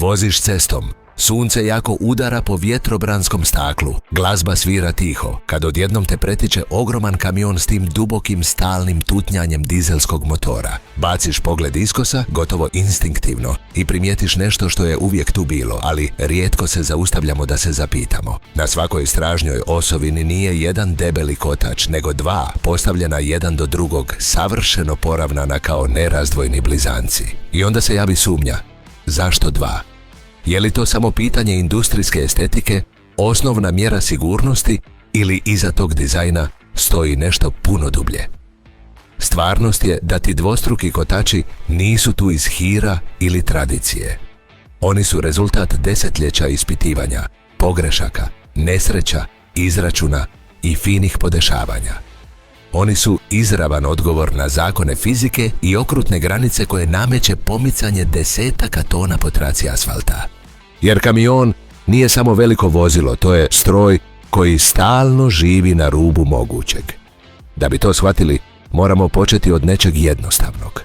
Voziš cestom. Sunce jako udara po vjetrobranskom staklu. Glazba svira tiho, kad odjednom te pretiče ogroman kamion s tim dubokim stalnim tutnjanjem dizelskog motora. Baciš pogled iskosa, gotovo instinktivno, i primijetiš nešto što je uvijek tu bilo, ali rijetko se zaustavljamo da se zapitamo. Na svakoj stražnjoj osovini nije jedan debeli kotač, nego dva, postavljena jedan do drugog, savršeno poravnana kao nerazdvojni blizanci. I onda se javi sumnja. Zašto dva? Je li to samo pitanje industrijske estetike, osnovna mjera sigurnosti ili iza tog dizajna stoji nešto puno dublje? Stvarnost je da ti dvostruki kotači nisu tu iz hira ili tradicije. Oni su rezultat desetljeća ispitivanja, pogrešaka, nesreća, izračuna i finih podešavanja. Oni su izravan odgovor na zakone fizike i okrutne granice koje nameće pomicanje desetaka tona po traci asfalta. Jer kamion nije samo veliko vozilo, to je stroj koji stalno živi na rubu mogućeg. Da bi to shvatili, moramo početi od nečeg jednostavnog.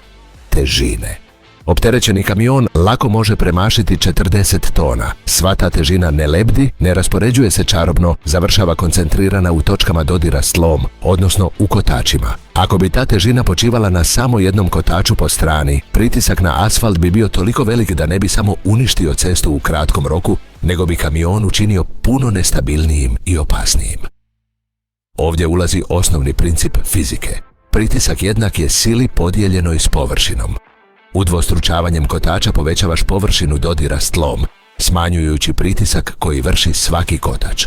Težine. Opterećeni kamion lako može premašiti 40 tona. Sva ta težina ne lebdi, ne raspoređuje se čarobno, završava koncentrirana u točkama dodira s tlom, odnosno u kotačima. Ako bi ta težina počivala na samo jednom kotaču po strani, pritisak na asfalt bi bio toliko velik da ne bi samo uništio cestu u kratkom roku, nego bi kamion učinio puno nestabilnijim i opasnijim. Ovdje ulazi osnovni princip fizike. Pritisak jednak je sili podijeljenoj s površinom. Udvostručavanjem kotača povećavaš površinu dodira s tlom, smanjujući pritisak koji vrši svaki kotač.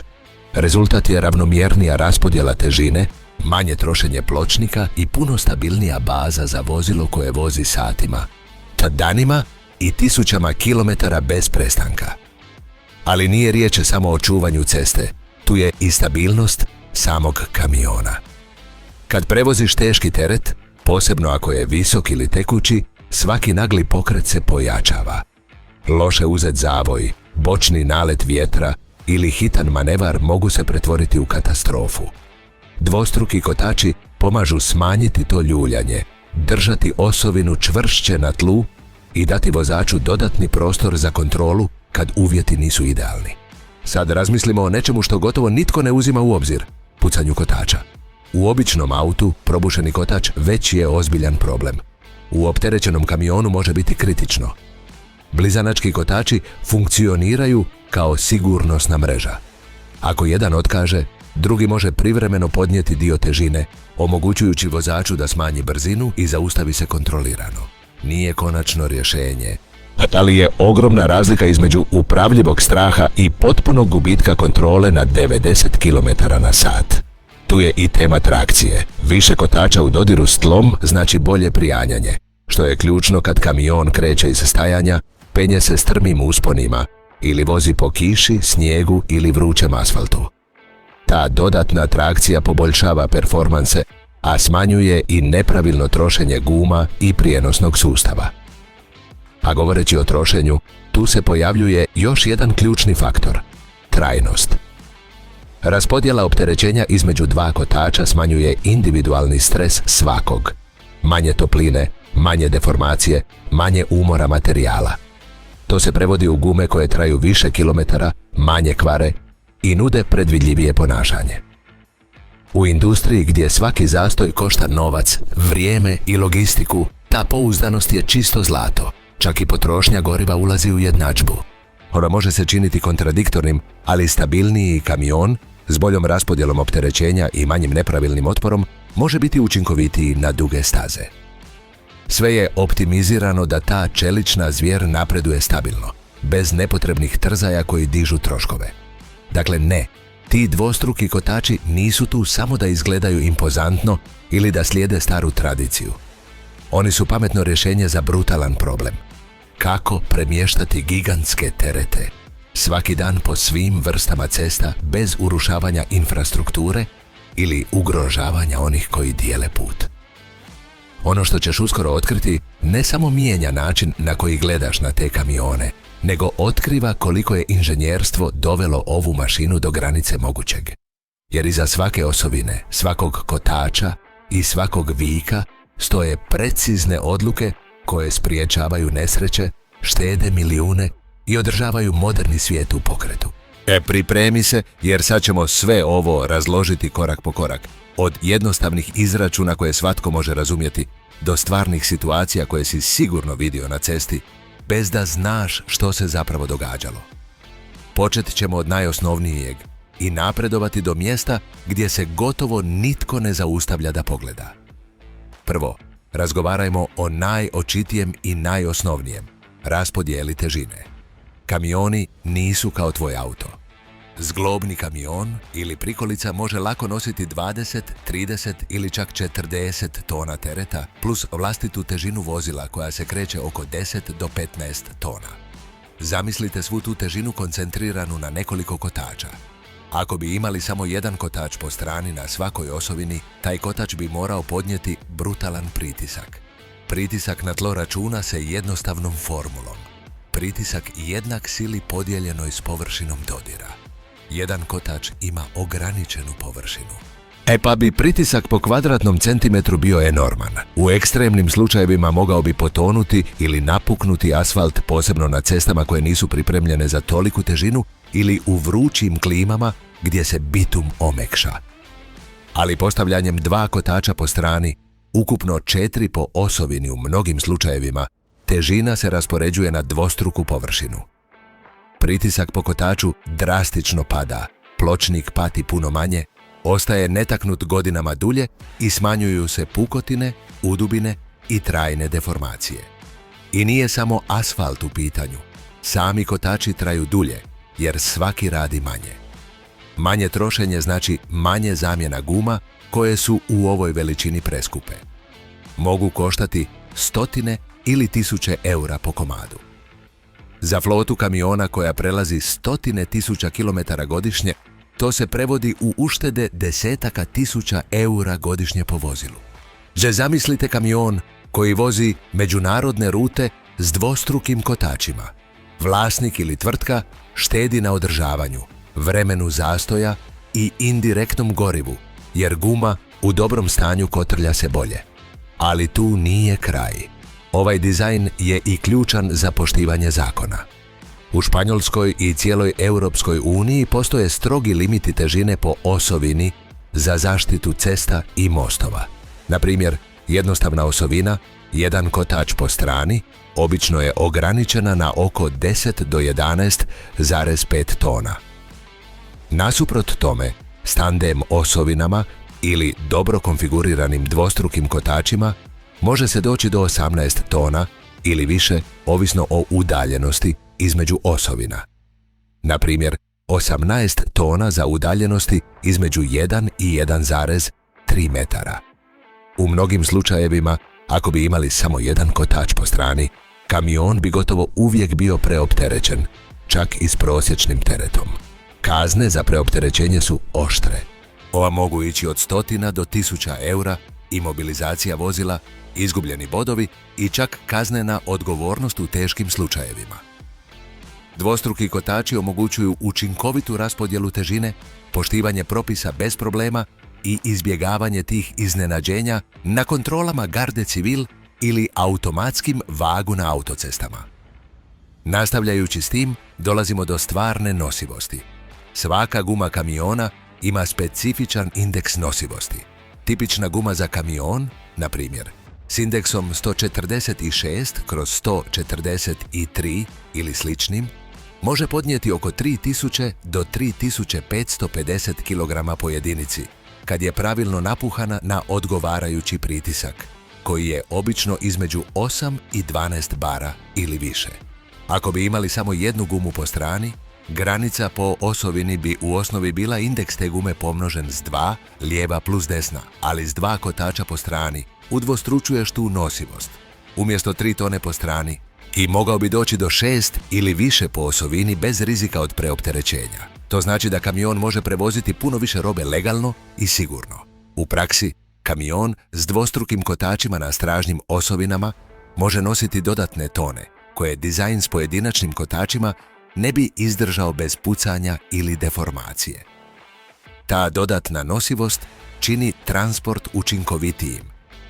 Rezultat je ravnomjernija raspodjela težine, manje trošenje pločnika i puno stabilnija baza za vozilo koje vozi satima, danima i tisućama kilometara bez prestanka. Ali nije riječ samo o čuvanju ceste, tu je i stabilnost samog kamiona. Kad prevoziš teški teret, posebno ako je visok ili tekući, svaki nagli pokret se pojačava. Loše uzet zavoj, bočni nalet vjetra ili hitan manevar mogu se pretvoriti u katastrofu. Dvostruki kotači pomažu smanjiti to ljuljanje, držati osovinu čvršće na tlu i dati vozaču dodatni prostor za kontrolu kad uvjeti nisu idealni. Sad razmislimo o nečemu što gotovo nitko ne uzima u obzir, pucanju kotača. U običnom autu probušeni kotač već je ozbiljan problem. U opterećenom kamionu može biti kritično. Blizanački kotači funkcioniraju kao sigurnosna mreža. Ako jedan otkaže, drugi može privremeno podnijeti dio težine, omogućujući vozaču da smanji brzinu i zaustavi se kontrolirano. Nije konačno rješenje, ali je ogromna razlika između upravljivog straha i potpunog gubitka kontrole na 90 km/h. Tu je i tema trakcije. Više kotača u dodiru s tlom znači bolje prijanjanje, što je ključno kad kamion kreće iz stajanja, penje se strmim usponima ili vozi po kiši, snijegu ili vrućem asfaltu. Ta dodatna trakcija poboljšava performanse, a smanjuje i nepravilno trošenje guma i prijenosnog sustava. A govoreći o trošenju, tu se pojavljuje još jedan ključni faktor – trajnost. Raspodjela opterećenja između dva kotača smanjuje individualni stres svakog. Manje topline, manje deformacije, manje umora materijala. To se prevodi u gume koje traju više kilometara, manje kvare i nude predvidljivije ponašanje. U industriji gdje svaki zastoj košta novac, vrijeme i logistiku, ta pouzdanost je čisto zlato. Čak i potrošnja goriva ulazi u jednadžbu. Ono može se činiti kontradiktornim, ali stabilniji kamion s boljom raspodjelom opterećenja i manjim nepravilnim otporom može biti učinkovitiji na duge staze. Sve je optimizirano da ta čelična zvijer napreduje stabilno, bez nepotrebnih trzaja koji dižu troškove. Dakle, ne, ti dvostruki kotači nisu tu samo da izgledaju impozantno ili da slijede staru tradiciju. Oni su pametno rješenje za brutalan problem. Kako premještati gigantske terete svaki dan po svim vrstama cesta bez urušavanja infrastrukture ili ugrožavanja onih koji dijele put. Ono što ćeš uskoro otkriti ne samo mijenja način na koji gledaš na te kamione, nego otkriva koliko je inženjerstvo dovelo ovu mašinu do granice mogućeg. Jer iza svake osovine, svakog kotača i svakog vika stoje precizne odluke koje spriječavaju nesreće, štede milijune i održavaju moderni svijet u pokretu. Pripremi se, jer sad ćemo sve ovo razložiti korak po korak. Od jednostavnih izračuna koje svatko može razumjeti, do stvarnih situacija koje si sigurno vidio na cesti, bez da znaš što se zapravo događalo. Počet ćemo od najosnovnijeg i napredovati do mjesta gdje se gotovo nitko ne zaustavlja da pogleda. Prvo, razgovarajmo o najočitijem i najosnovnijem, raspodijeli težine. Kamioni nisu kao tvoj auto. Zglobni kamion ili prikolica može lako nositi 20, 30 ili čak 40 tona tereta plus vlastitu težinu vozila koja se kreće oko 10 do 15 tona. Zamislite svu tu težinu koncentriranu na nekoliko kotača. Ako bi imali samo jedan kotač po strani na svakoj osovini, taj kotač bi morao podnijeti brutalan pritisak. Pritisak na tlo računa se jednostavnom formulom. Pritisak jednak sili podijeljenoj s površinom dodira. Jedan kotač ima ograničenu površinu. Pa bi pritisak po kvadratnom centimetru bio enorman. U ekstremnim slučajevima mogao bi potonuti ili napuknuti asfalt, posebno na cestama koje nisu pripremljene za toliku težinu ili u vrućim klimama gdje se bitum omekša. Ali postavljanjem 2 kotača po strani, ukupno 4 po osovini u mnogim slučajevima, težina se raspoređuje na dvostruku površinu. Pritisak po kotaču drastično pada, pločnik pati puno manje, ostaje netaknut godinama dulje i smanjuju se pukotine, udubine i trajne deformacije. I nije samo asfalt u pitanju. Sami kotači traju dulje, jer svaki radi manje. Manje trošenje znači manje zamjena guma koje su u ovoj veličini preskupe. Mogu koštati stotine ili tisuće eura po komadu. Za flotu kamiona koja prelazi stotine tisuća kilometara godišnje, to se prevodi u uštede desetaka tisuća eura godišnje po vozilu. Zamislite kamion koji vozi međunarodne rute s dvostrukim kotačima. Vlasnik ili tvrtka štedi na održavanju, vremenu zastoja i indirektnom gorivu, jer guma u dobrom stanju kotrlja se bolje. Ali tu nije kraj. Ovaj dizajn je i ključan za poštivanje zakona. U Španjolskoj i cijeloj Europskoj uniji postoje strogi limiti težine po osovini za zaštitu cesta i mostova. Na primjer, jednostavna osovina, jedan kotač po strani, obično je ograničena na oko 10 do 11,5 tona. Nasuprot tome, s tandem osovinama ili dobro konfiguriranim dvostrukim kotačima može se doći do 18 tona ili više, ovisno o udaljenosti između osovina. Na primjer, 18 tona za udaljenosti između 1 i 1,3 metara. U mnogim slučajevima, ako bi imali samo jedan kotač po strani, kamion bi gotovo uvijek bio preopterećen, čak i s prosječnim teretom. Kazne za preopterećenje su oštre. Ova mogu ići od stotina do 1000 eura, imobilizacija vozila, izgubljeni bodovi i čak kaznena odgovornost u teškim slučajevima. Dvostruki kotači omogućuju učinkovitu raspodjelu težine, poštivanje propisa bez problema i izbjegavanje tih iznenađenja na kontrolama Garde Civil ili automatskim vagu na autocestama. Nastavljajući s tim, dolazimo do stvarne nosivosti. Svaka guma kamiona ima specifičan indeks nosivosti. Tipična guma za kamion, na primjer, s indeksom 146/143 ili sličnim, može podnijeti oko 3000 do 3550 kg po jedinici, kad je pravilno napuhana na odgovarajući pritisak, koji je obično između 8 i 12 bara ili više. Ako bi imali samo jednu gumu po strani, granica po osovini bi u osnovi bila indeks te gume pomnožen s 2, lijeva plus desna, ali s 2 kotača po strani udvostručuješ tu nosivost. Umjesto 3 tone po strani, i mogao bi doći do 6 ili više po osovini bez rizika od preopterećenja. To znači da kamion može prevoziti puno više robe legalno i sigurno. U praksi, kamion s dvostrukim kotačima na stražnjim osovinama može nositi dodatne tone, koje dizajn s pojedinačnim kotačima ne bi izdržao bez pucanja ili deformacije. Ta dodatna nosivost čini transport učinkovitijim,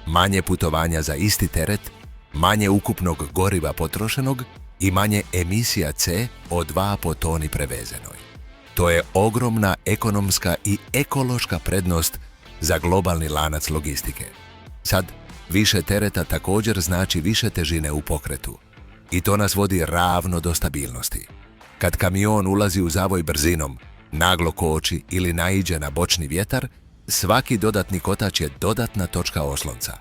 manje putovanja za isti teret, manje ukupnog goriva potrošenog i manje emisija CO2 po toni prevezenoj. To je ogromna ekonomska i ekološka prednost za globalni lanac logistike. Sad, više tereta također znači više težine u pokretu. I to nas vodi ravno do stabilnosti. Kad kamion ulazi u zavoj brzinom, naglo koči ili naiđe na bočni vjetar, svaki dodatni kotač je dodatna točka oslonca.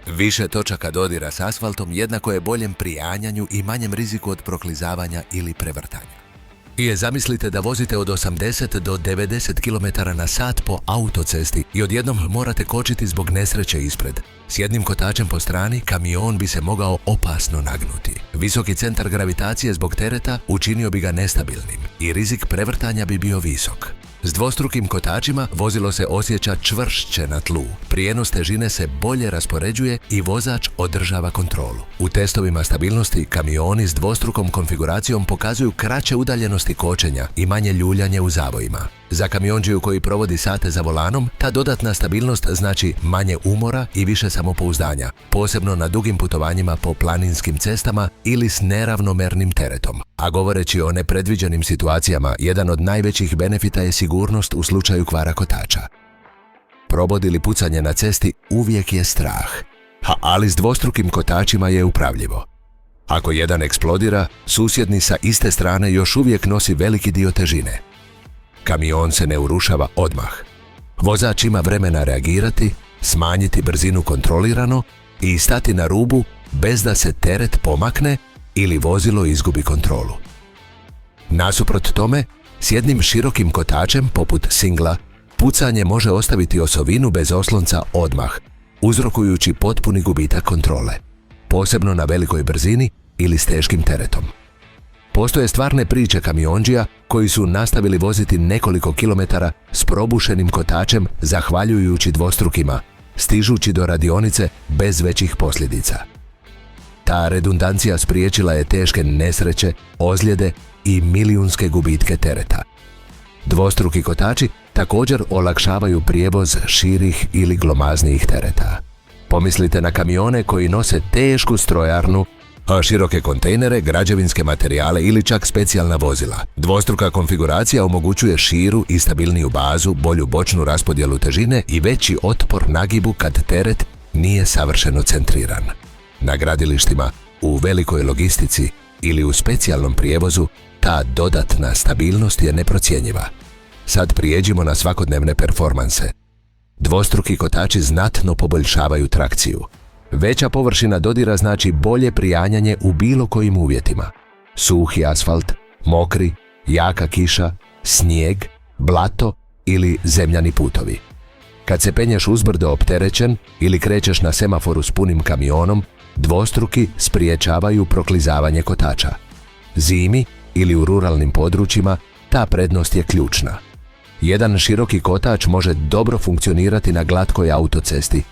Više točaka dodira s asfaltom jednako je boljem prijanjanju i manjem riziku od proklizavanja ili prevrtanja. I zamislite da vozite od 80 do 90 km na sat po autocesti i odjednom morate kočiti zbog nesreće ispred. S jednim kotačem po strani kamion bi se mogao opasno nagnuti. Visoki centar gravitacije zbog tereta učinio bi ga nestabilnim i rizik prevrtanja bi bio visok. S dvostrukim kotačima vozilo se osjeća čvršće na tlu, prijenos težine se bolje raspoređuje i vozač održava kontrolu. U testovima stabilnosti kamioni s dvostrukom konfiguracijom pokazuju kraće udaljenosti kočenja i manje ljuljanje u zavojima. Za kamionđiju koji provodi sate za volanom, ta dodatna stabilnost znači manje umora i više samopouzdanja, posebno na dugim putovanjima po planinskim cestama ili s neravnomernim teretom. A govoreći o nepredviđenim situacijama, jedan od najvećih benefita je sigurnost u slučaju kvara kotača. Probod ili pucanje na cesti uvijek je strah, ali s dvostrukim kotačima je upravljivo. Ako jedan eksplodira, susjedni sa iste strane još uvijek nosi veliki dio težine. Kamion se ne urušava odmah. Vozač ima vremena reagirati, smanjiti brzinu kontrolirano i stati na rubu bez da se teret pomakne ili vozilo izgubi kontrolu. Nasuprot tome, s jednim širokim kotačem, poput singla, pucanje može ostaviti osovinu bez oslonca odmah, uzrokujući potpuni gubitak kontrole, posebno na velikoj brzini ili s teškim teretom. Postoje stvarne priče kamionđija koji su nastavili voziti nekoliko kilometara s probušenim kotačem zahvaljujući dvostrukima, stižući do radionice bez većih posljedica. Ta redundancija spriječila je teške nesreće, ozljede i milijunske gubitke tereta. Dvostruki kotači također olakšavaju prijevoz širih ili glomaznijih tereta. Pomislite na kamione koji nose tešku strojarnu, široke kontejnere, građevinske materijale ili čak specijalna vozila. Dvostruka konfiguracija omogućuje širu i stabilniju bazu, bolju bočnu raspodjelu težine i veći otpor nagibu kad teret nije savršeno centriran. Na gradilištima, u velikoj logistici ili u specijalnom prijevozu, ta dodatna stabilnost je neprocjenjiva. Sad prijeđimo na svakodnevne performanse. Dvostruki kotači znatno poboljšavaju trakciju. Veća površina dodira znači bolje prijanjanje u bilo kojim uvjetima. Suhi asfalt, mokri, jaka kiša, snijeg, blato ili zemljani putovi. Kad se penješ uzbrdo opterećen ili krećeš na semaforu s punim kamionom, dvostruki spriječavaju proklizavanje kotača. Zimi ili u ruralnim područjima ta prednost je ključna. Jedan široki kotač može dobro funkcionirati na glatkoj autocesti,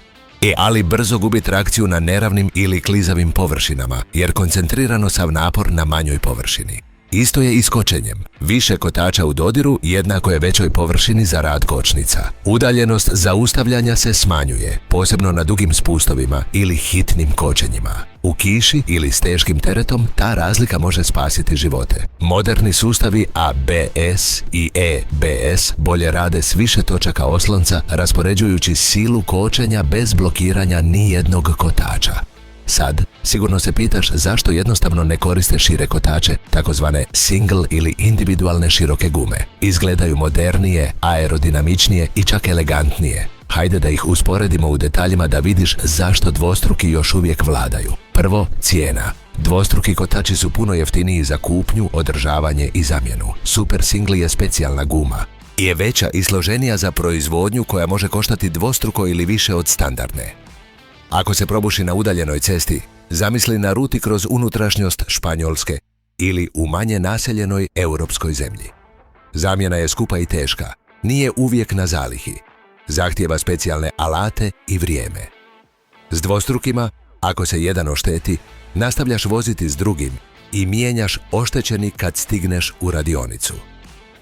ali brzo gubi trakciju na neravnim ili klizavim površinama, jer koncentrirano sav napor na manjoj površini. Isto je i s kočenjem. Više kotača u dodiru jednako je većoj površini za rad kočnica. Udaljenost zaustavljanja se smanjuje, posebno na dugim spustovima ili hitnim kočenjima. U kiši ili s teškim teretom ta razlika može spasiti živote. Moderni sustavi ABS i EBS bolje rade s više točaka oslonca, raspoređujući silu kočenja bez blokiranja ni jednog kotača. Sad, sigurno se pitaš zašto jednostavno ne koriste šire kotače, takozvane single ili individualne široke gume. Izgledaju modernije, aerodinamičnije i čak elegantnije. Hajde da ih usporedimo u detaljima da vidiš zašto dvostruki još uvijek vladaju. Prvo, cijena. Dvostruki kotači su puno jeftiniji za kupnju, održavanje i zamjenu. Super Single je specijalna guma. Je veća i složenija za proizvodnju koja može koštati dvostruko ili više od standardne. Ako se probuši na udaljenoj cesti, zamisli na ruti kroz unutrašnjost Španjolske ili u manje naseljenoj europskoj zemlji. Zamjena je skupa i teška, nije uvijek na zalihi. Zahtijeva specijalne alate i vrijeme. S dvostrukima, ako se jedan ošteti, nastavljaš voziti s drugim i mijenjaš oštećeni kad stigneš u radionicu.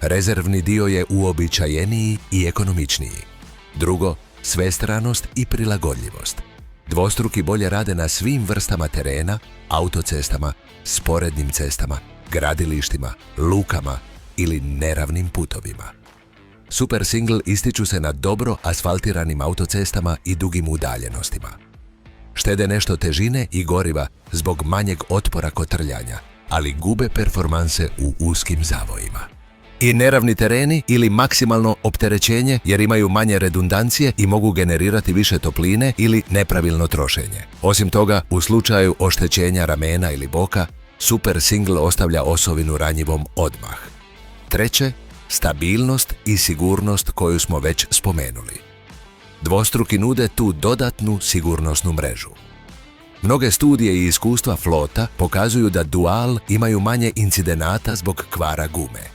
Rezervni dio je uobičajeniji i ekonomičniji. Drugo, svestranost i prilagodljivost. Dvostruki bolje rade na svim vrstama terena, autocestama, sporednim cestama, gradilištima, lukama ili neravnim putovima. Super Single ističu se na dobro asfaltiranim autocestama i dugim udaljenostima. Štede nešto težine i goriva zbog manjeg otpora kotrljanja, ali gube performanse u uskim zavojima. I neravni tereni ili maksimalno opterećenje jer imaju manje redundancije i mogu generirati više topline ili nepravilno trošenje. Osim toga, u slučaju oštećenja ramena ili boka, Super Single ostavlja osovinu ranjivom odmah. Treće, stabilnost i sigurnost koju smo već spomenuli. Dvostruki nude tu dodatnu sigurnosnu mrežu. Mnoge studije i iskustva flota pokazuju da Dual imaju manje incidenata zbog kvara gume.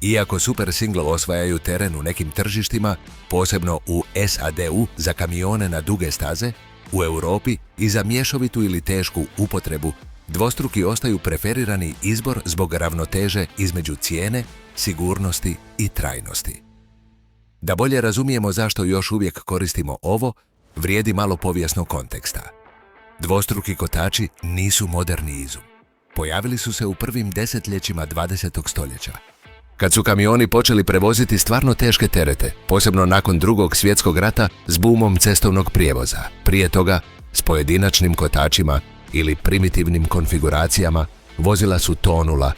Iako Super Single osvajaju teren u nekim tržištima, posebno u SAD-u za kamione na duge staze, u Europi i za mješovitu ili tešku upotrebu, dvostruki ostaju preferirani izbor zbog ravnoteže između cijene, sigurnosti i trajnosti. Da bolje razumijemo zašto još uvijek koristimo ovo, vrijedi malo povijesnog konteksta. Dvostruki kotači nisu moderni izum. Pojavili su se u prvim desetljećima 20. stoljeća. Kad su kamioni počeli prevoziti stvarno teške terete, posebno nakon Drugog svjetskog rata s bumom cestovnog prijevoza. Prije toga, s pojedinačnim kotačima ili primitivnim konfiguracijama, vozila su tonula,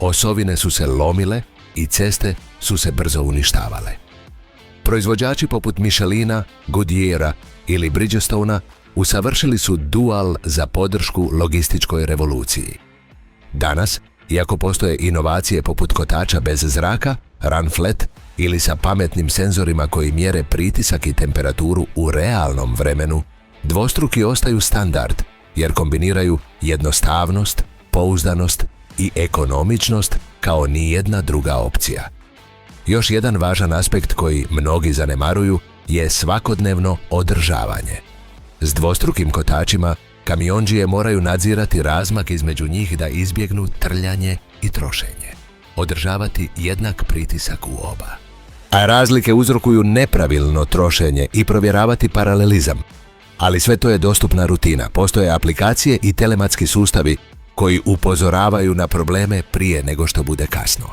osovine su se lomile i ceste su se brzo uništavale. Proizvođači poput Michelina, Goodyeara ili Bridgestona usavršili su Dual za podršku logističkoj revoluciji. Danas, iako postoje inovacije poput kotača bez zraka, run flat ili sa pametnim senzorima koji mjere pritisak i temperaturu u realnom vremenu, dvostruki ostaju standard jer kombiniraju jednostavnost, pouzdanost i ekonomičnost kao nijedna druga opcija. Još jedan važan aspekt koji mnogi zanemaruju je svakodnevno održavanje. S dvostrukim kotačima kamiondžije moraju nadzirati razmak između njih da izbjegnu trljanje i trošenje. Održavati jednak pritisak u oba. A razlike uzrokuju nepravilno trošenje i provjeravati paralelizam. Ali sve to je dostupna rutina. Postoje aplikacije i telematski sustavi koji upozoravaju na probleme prije nego što bude kasno.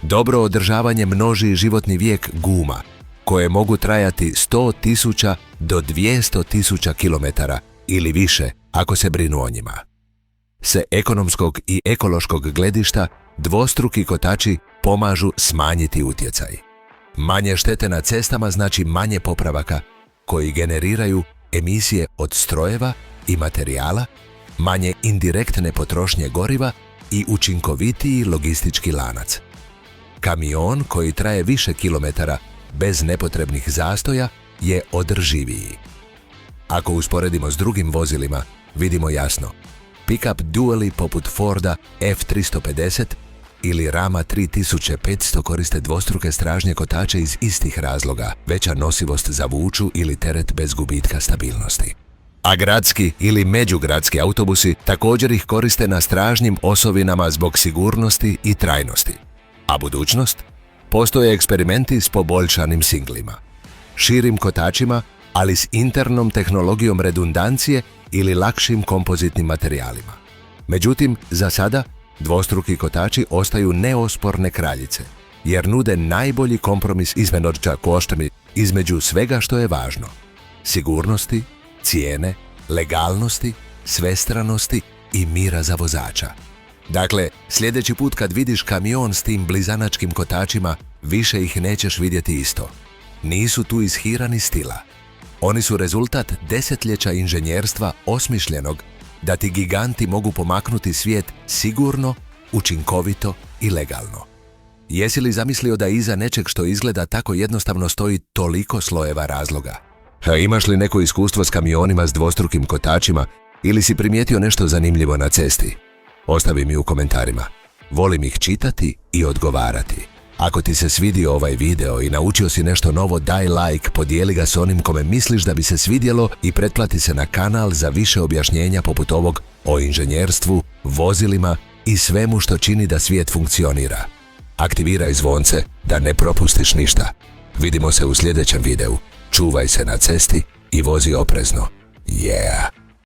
Dobro održavanje množi životni vijek guma, koje mogu trajati 100.000 do 200.000 km ili više ako se brinu o njima. Se ekonomskog i ekološkog gledišta, dvostruki kotači pomažu smanjiti utjecaj. Manje štete na cestama znači manje popravaka koji generiraju emisije od strojeva i materijala, manje indirektne potrošnje goriva i učinkovitiji logistički lanac. Kamion koji traje više kilometara bez nepotrebnih zastoja je održiviji. Ako usporedimo s drugim vozilima, vidimo jasno. Pick-up duali poput Forda F350 ili Rama 3500 koriste dvostruke stražnje kotače iz istih razloga, veća nosivost za vuču ili teret bez gubitka stabilnosti. A gradski ili međugradski autobusi također ih koriste na stražnjim osovinama zbog sigurnosti i trajnosti. A budućnost? Postoje eksperimenti s poboljšanim singlima, širim kotačima, ali s internom tehnologijom redundancije ili lakšim kompozitnim materijalima. Međutim, za sada, dvostruki kotači ostaju neosporne kraljice, jer nude najbolji kompromis između svega što je važno. Sigurnosti, cijene, legalnosti, svestranosti i mira za vozača. Dakle, sljedeći put kad vidiš kamion s tim blizanačkim kotačima, više ih nećeš vidjeti isto. Nisu tu ishirani stila. Oni su rezultat desetljeća inženjerstva osmišljenog da ti giganti mogu pomaknuti svijet sigurno, učinkovito i legalno. Jesi li zamislio da iza nečeg što izgleda tako jednostavno stoji toliko slojeva razloga? A imaš li neko iskustvo s kamionima s dvostrukim kotačima ili si primijetio nešto zanimljivo na cesti? Ostavi mi u komentarima. Volim ih čitati i odgovarati. Ako ti se svidio ovaj video i naučio si nešto novo, daj like, podijeli ga s onim kome misliš da bi se svidjelo i pretplati se na kanal za više objašnjenja poput ovog o inženjerstvu, vozilima i svemu što čini da svijet funkcionira. Aktiviraj zvonce da ne propustiš ništa. Vidimo se u sljedećem videu. Čuvaj se na cesti i vozi oprezno. Yeah.